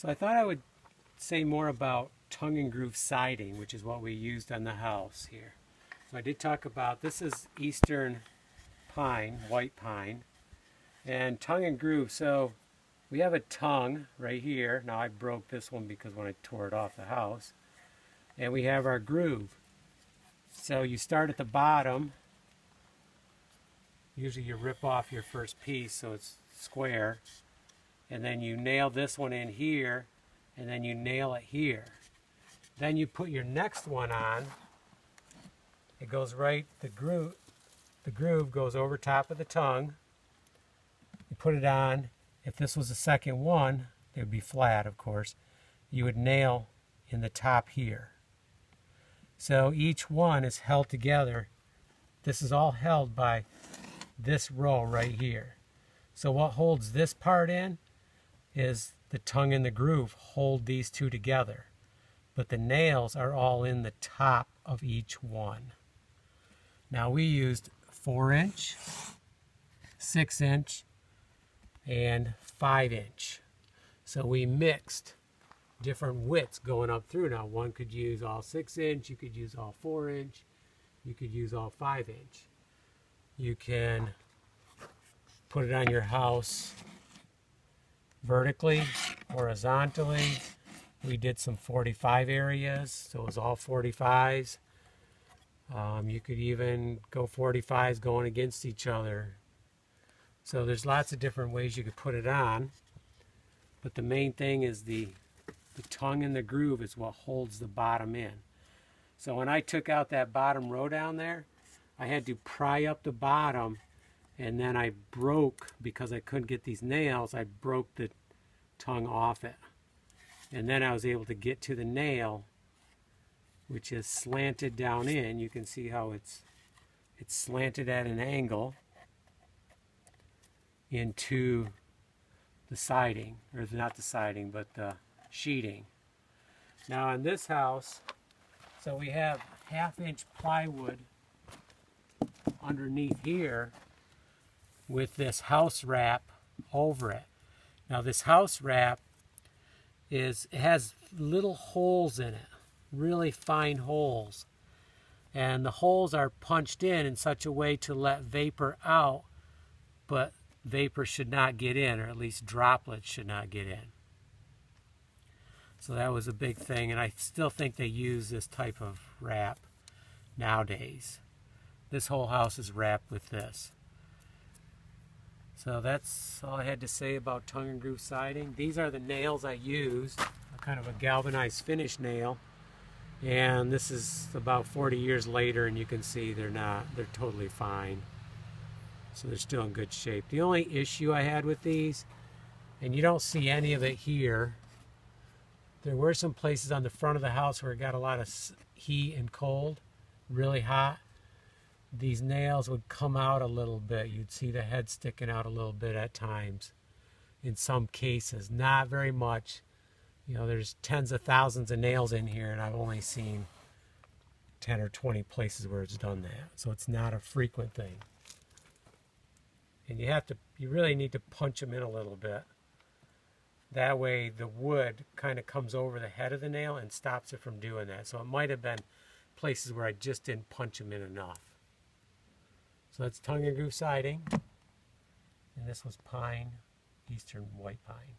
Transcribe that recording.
So I thought I would say more about tongue and groove siding, which is what we used on the house here. So I did talk about, this is eastern pine, white pine, and tongue and groove. So we have a tongue right here. Now I broke this one because when I tore it off the house. And we have our groove. So you start at the bottom. Usually you rip off your first piece so it's square. And then you nail this one in here, and then you nail it here. Then you put your next one on. It goes right, the groove goes over top of the tongue. You put it on. If this was the second one, it would be flat, of course. You would nail in the top here. So each one is held together. This is all held by this row right here. So what holds this part in is the tongue and the groove hold these two together. But the nails are all in the top of each one. Now we used 4-inch, 6-inch, and 5-inch. So we mixed different widths going up through. Now one could use all 6-inch, you could use all 4-inch, you could use all 5-inch. You can put it on your house vertically, horizontally. We did some 45 areas, so it was all 45s. You could even go 45s going against each other. So there's lots of different ways you could put it on, but the main thing is the tongue and the groove is what holds the bottom in. So when I took out that bottom row down there, I had to pry up the bottom, and then I broke, because I couldn't get these nails, I broke the tongue off it. And then I was able to get to the nail, which is slanted down in. You can see how it's slanted at an angle into the siding, or not the siding, but the sheeting. Now in this house, so we have 1/2-inch plywood underneath here with this house wrap over it. Now this house wrap it has little holes in it, really fine holes. And the holes are punched in such a way to let vapor out, but vapor should not get in, or at least droplets should not get in. So that was a big thing, and I still think they use this type of wrap nowadays. This whole house is wrapped with this. So that's all I had to say about tongue and groove siding. These are the nails I used, kind of a galvanized finish nail. And this is about 40 years later, and you can see they're totally fine. So they're still in good shape. The only issue I had with these, and you don't see any of it here, there were some places on the front of the house where it got a lot of heat and cold, really hot. These nails would come out a little bit. You'd see the head sticking out a little bit at times in some cases. Not very much. You know, there's tens of thousands of nails in here, and I've only seen 10 or 20 places where it's done that. So it's not a frequent thing. And you really need to punch them in a little bit. That way the wood kind of comes over the head of the nail and stops it from doing that. So it might have been places where I just didn't punch them in enough. So that's tongue and groove siding. And this was pine, eastern white pine.